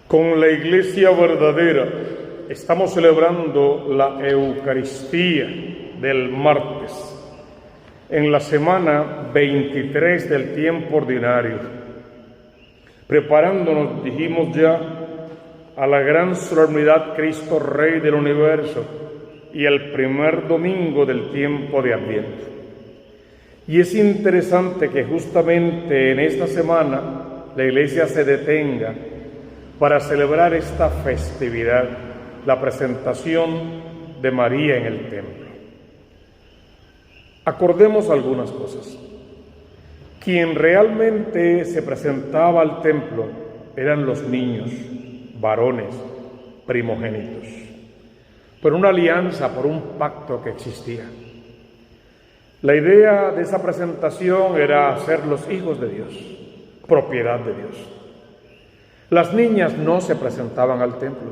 Con la Iglesia verdadera estamos celebrando la Eucaristía del martes, en la semana 23 del tiempo ordinario, preparándonos, dijimos ya, a la gran solemnidad Cristo Rey del universo y el primer domingo del tiempo de Adviento. Y es interesante que justamente en esta semana la Iglesia se detenga para celebrar esta festividad, la presentación de María en el templo. Acordemos algunas cosas. Quien realmente se presentaba al templo eran los niños, varones, primogénitos, por una alianza, por un pacto que existía. La idea de esa presentación era ser los hijos de Dios, propiedad de Dios. Las niñas no se presentaban al templo.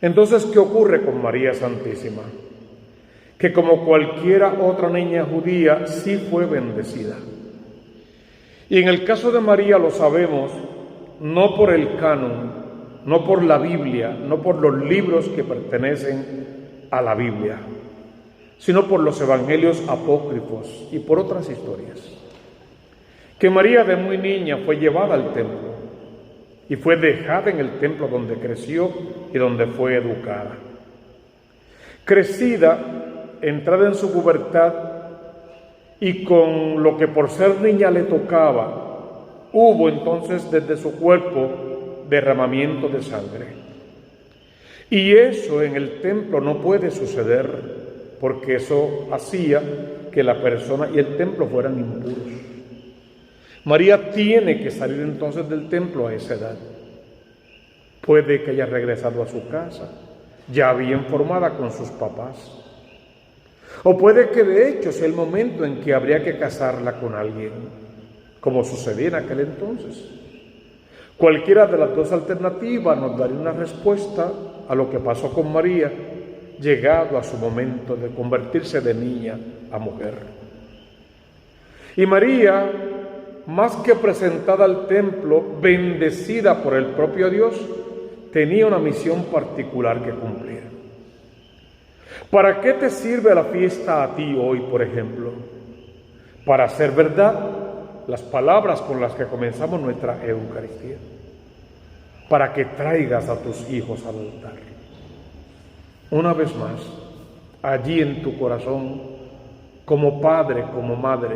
Entonces, ¿qué ocurre con María Santísima? Que como cualquiera otra niña judía, sí fue bendecida. Y en el caso de María lo sabemos, no por el canon, no por la Biblia, no por los libros que pertenecen a la Biblia, sino por los evangelios apócrifos y por otras historias. Que María de muy niña fue llevada al templo y fue dejada en el templo donde creció y donde fue educada. Crecida, entrada en su pubertad y con lo que por ser niña le tocaba, hubo entonces desde su cuerpo derramamiento de sangre. Y eso en el templo no puede suceder, porque eso hacía que la persona y el templo fueran impuros. María tiene que salir entonces del templo a esa edad. Puede que haya regresado a su casa, ya bien formada con sus papás. O puede que de hecho sea el momento en que habría que casarla con alguien, como sucedía en aquel entonces. Cualquiera de las dos alternativas nos daría una respuesta a lo que pasó con María, llegado a su momento de convertirse de niña a mujer. Y María, más que presentada al templo, bendecida por el propio Dios, tenía una misión particular que cumplir. ¿Para qué te sirve la fiesta a ti hoy, por ejemplo? Para hacer verdad las palabras con las que comenzamos nuestra Eucaristía, para que traigas a tus hijos al altar. Una vez más, allí en tu corazón, como padre, como madre,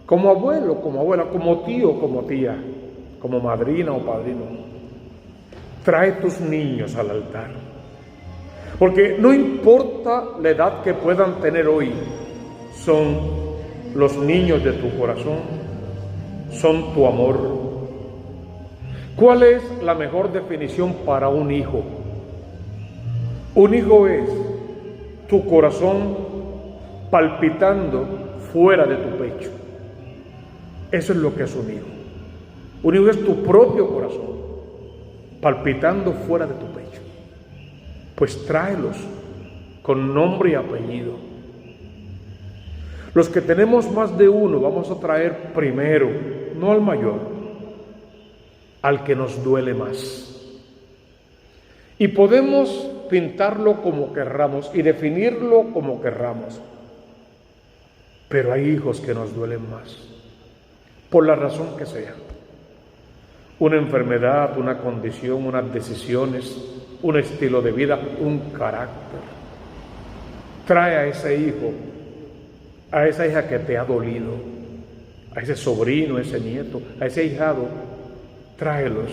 como abuelo, como abuela, como tío, como tía, como madrina o padrino, trae tus niños al altar. Porque no importa la edad que puedan tener hoy, son los niños de tu corazón, son tu amor. ¿Cuál es la mejor definición para un hijo? Un hijo es tu corazón palpitando fuera de tu pecho. Eso es lo que es un hijo. Un hijo es tu propio corazón, palpitando fuera de tu pecho. Pues tráelos con nombre y apellido. Los que tenemos más de uno vamos a traer primero, no al mayor, al que nos duele más. Y podemos pintarlo como querramos y definirlo como querramos. Pero hay hijos que nos duelen más, por la razón que sea. Una enfermedad, una condición, unas decisiones, un estilo de vida, un carácter. Trae a ese hijo, a esa hija que te ha dolido, a ese sobrino, a ese nieto, a ese ahijado, tráelos.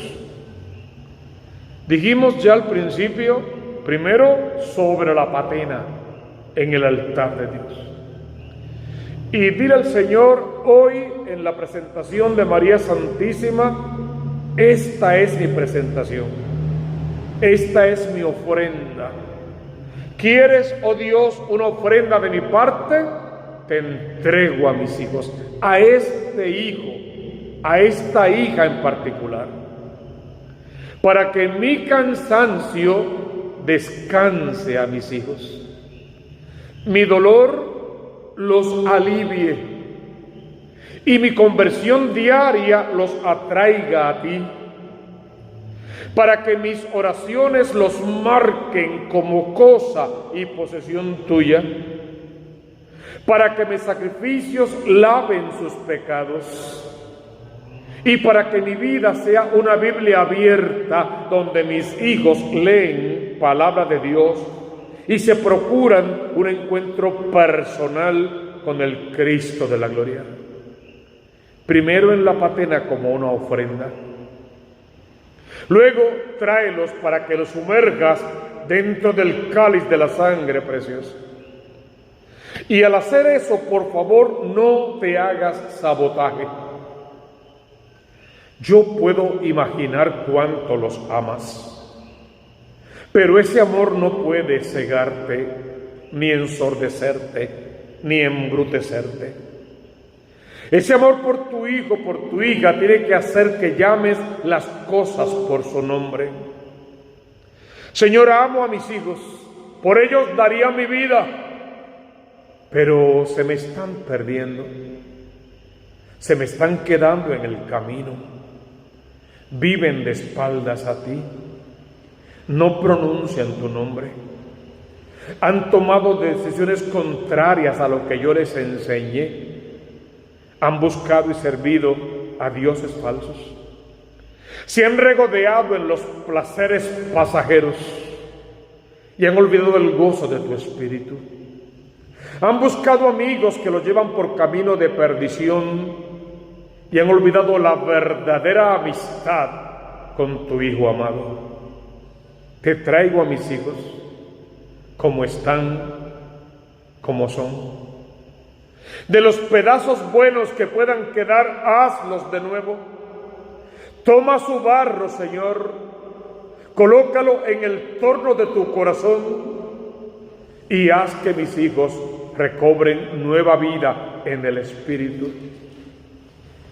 Dijimos ya al principio, primero sobre la patena, en el altar de Dios. Y dile al Señor hoy en la presentación de María Santísima: esta es mi presentación, esta es mi ofrenda. ¿Quieres, oh Dios, una ofrenda de mi parte? Te entrego a mis hijos, a este hijo, a esta hija en particular, para que mi cansancio descanse a mis hijos, mi dolor los alivie y mi conversión diaria los atraiga a ti. para que mis oraciones los marquen como cosa y posesión tuya, para que mis sacrificios laven sus pecados y para que mi vida sea una Biblia abierta donde mis hijos leen palabra de Dios y se procuran un encuentro personal con el Cristo de la gloria. Primero en la patena como una ofrenda. Luego tráelos para que los sumerjas dentro del cáliz de la sangre preciosa. Y al hacer eso, por favor, no te hagas sabotaje. Yo puedo imaginar cuánto los amas, pero ese amor no puede cegarte, ni ensordecerte, ni embrutecerte. Ese amor por tu hijo, por tu hija, tiene que hacer que llames las cosas por su nombre. Señor, amo a mis hijos, por ellos daría mi vida, pero se me están perdiendo, se me están quedando en el camino, viven de espaldas a ti, no pronuncian tu nombre, han tomado decisiones contrarias a lo que yo les enseñé, han buscado y servido a dioses falsos, se han regodeado en los placeres pasajeros y han olvidado el gozo de tu espíritu. Han buscado amigos que los llevan por camino de perdición y han olvidado la verdadera amistad con tu Hijo amado. Te traigo a mis hijos como están, como son. De los pedazos buenos que puedan quedar, hazlos de nuevo. Toma su barro, Señor, colócalo en el torno de tu corazón y haz que mis hijos recobren nueva vida en el Espíritu,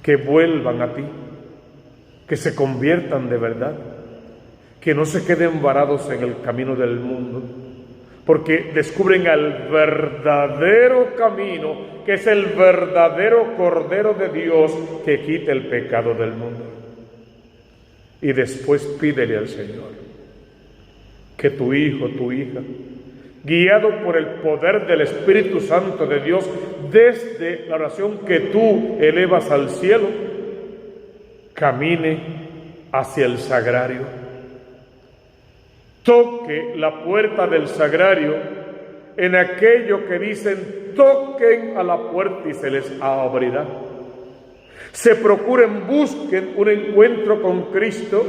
que vuelvan a ti, que se conviertan de verdad, que no se queden varados en el camino del mundo, porque descubren al verdadero camino, que es el verdadero Cordero de Dios que quita el pecado del mundo. Y después pídele al Señor que tu hijo, tu hija, guiado por el poder del Espíritu Santo de Dios, desde la oración que tú elevas al cielo, camine hacia el sagrario, toque la puerta del sagrario en aquello que dicen: toquen a la puerta y se les abrirá. Se procuren, busquen un encuentro con Cristo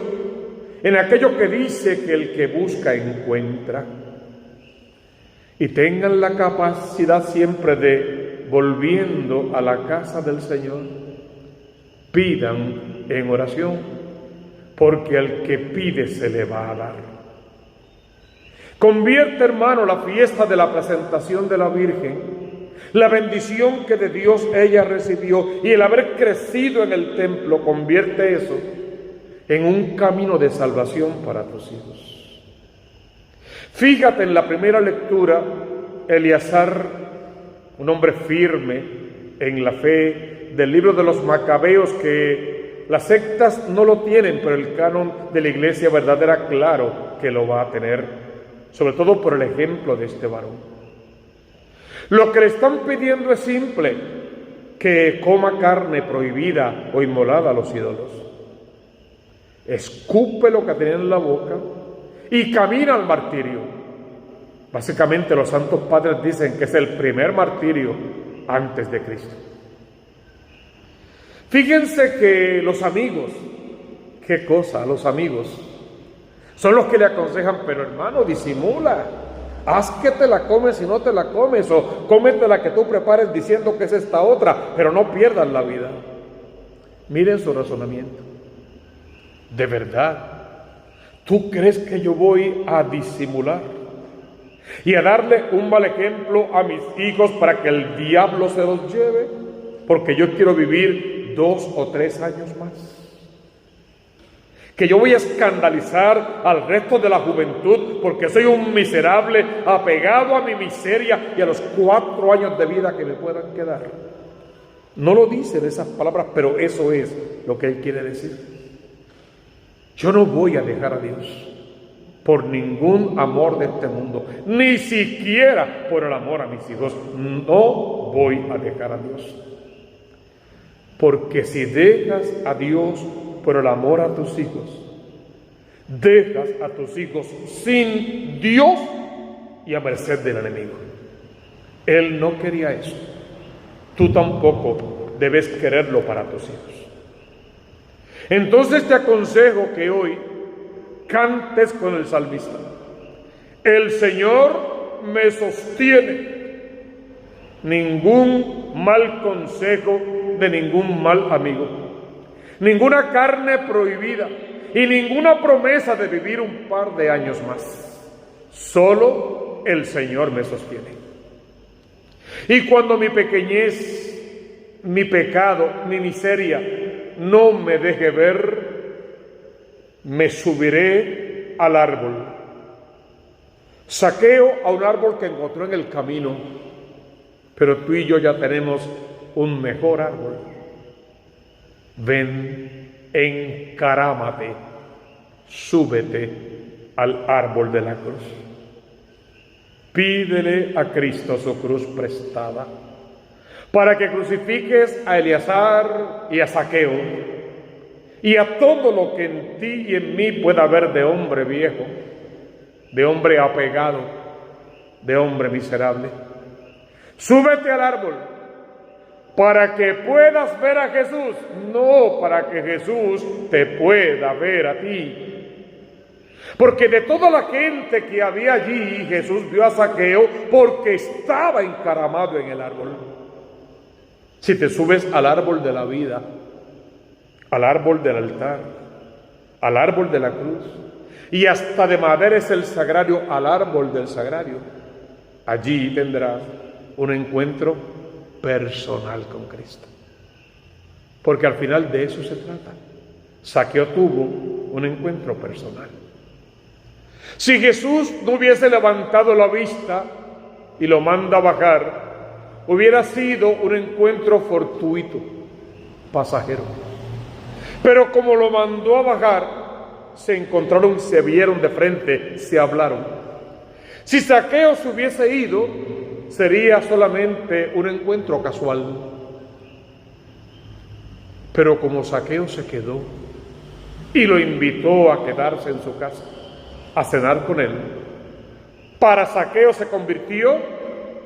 en aquello que dice que el que busca encuentra. Y tengan la capacidad siempre de, volviendo a la casa del Señor, pidan en oración, porque al que pide se le va a dar. Convierte, hermano, la fiesta de la presentación de la Virgen, la bendición que de Dios ella recibió y el haber crecido en el templo, convierte eso en un camino de salvación para tus hijos. Fíjate en la primera lectura, Eleazar, un hombre firme en la fe, del libro de los Macabeos, que las sectas no lo tienen, pero el canon de la iglesia verdadera, claro que lo va a tener, sobre todo por el ejemplo de este varón. Lo que le están pidiendo es simple: que coma carne prohibida o inmolada a los ídolos. Escupe lo que tenía en la boca y camina al martirio. Básicamente los santos padres dicen que es el primer martirio antes de Cristo. Fíjense que los amigos, qué cosa, los amigos son los que le aconsejan: pero hermano, disimula, haz que te la comes y no te la comes, o cómete la que tú prepares diciendo que es esta otra, pero no pierdas la vida. Miren su razonamiento. ¿De verdad tú crees que yo voy a disimular y a darle un mal ejemplo a mis hijos para que el diablo se los lleve? Porque yo quiero vivir 2 o 3 años más. Que yo voy a escandalizar al resto de la juventud porque soy un miserable apegado a mi miseria y a los 4 años de vida que me puedan quedar. No lo dice de esas palabras, pero eso es lo que él quiere decir. Yo no voy a dejar a Dios por ningún amor de este mundo, ni siquiera por el amor a mis hijos. No voy a dejar a Dios. Porque si dejas a Dios por el amor a tus hijos, dejas a tus hijos sin Dios y a merced del enemigo. Él no quería eso. Tú tampoco debes quererlo para tus hijos. Entonces te aconsejo que hoy cantes con el salmista: el Señor me sostiene, ningún mal consejo de ningún mal amigo, ninguna carne prohibida y ninguna promesa de vivir un par de años más. Solo el Señor me sostiene. Y cuando mi pequeñez, mi pecado, mi miseria no me deje ver, me subiré al árbol. Zaqueo a un árbol que encontró en el camino, pero tú y yo ya tenemos un mejor árbol. Ven, encarámate, súbete al árbol de la cruz. Pídele a Cristo su cruz prestada, para que crucifiques a Eleazar y a Zaqueo, y a todo lo que en ti y en mí pueda haber de hombre viejo, de hombre apegado, de hombre miserable. Súbete al árbol para que puedas ver a Jesús, no para que Jesús te pueda ver a ti. Porque de toda la gente que había allí, Jesús vio a Zaqueo porque estaba encaramado en el árbol. Si te subes al árbol de la vida, al árbol del altar, al árbol de la cruz, y hasta de madera es el sagrario, al árbol del sagrario, allí tendrás un encuentro personal con Cristo. Porque al final de eso se trata. Zaqueo tuvo un encuentro personal. Si Jesús no hubiese levantado la vista y lo manda a bajar, hubiera sido un encuentro fortuito, pasajero. Pero como lo mandó a bajar, se encontraron, se vieron de frente, se hablaron. Si Zaqueo se hubiese ido, sería solamente un encuentro casual. Pero como Zaqueo se quedó y lo invitó a quedarse en su casa, a cenar con él, para Zaqueo se convirtió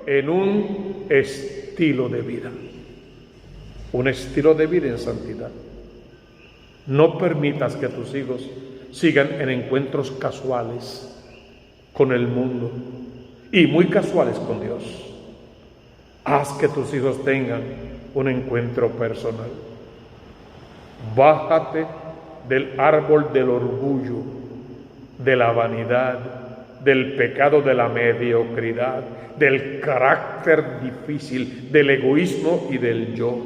en un estilo de vida. Un estilo de vida en santidad. No permitas que tus hijos sigan en encuentros casuales con el mundo y muy casuales con Dios. Haz que tus hijos tengan un encuentro personal. Bájate del árbol del orgullo, de la vanidad, del pecado de la mediocridad, del carácter difícil, del egoísmo y del yo,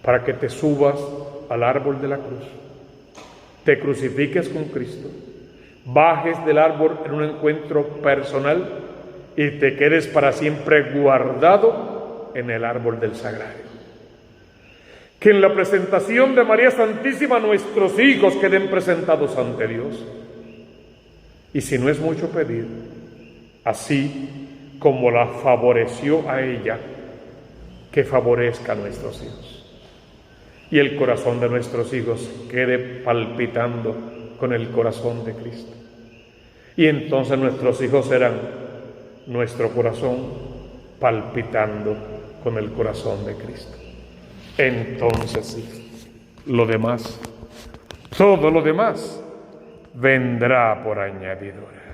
para que te subas al árbol de la cruz, te crucifiques con Cristo, bajes del árbol en un encuentro personal y te quedes para siempre guardado en el árbol del sagrario. Que en la presentación de María Santísima nuestros hijos queden presentados ante Dios. Y si no es mucho pedir, así como la favoreció a ella, que favorezca a nuestros hijos. Y el corazón de nuestros hijos quede palpitando con el corazón de Cristo. Y entonces nuestros hijos serán nuestro corazón palpitando con el corazón de Cristo. Entonces sí, lo demás, todo lo demás, vendrá por añadidura.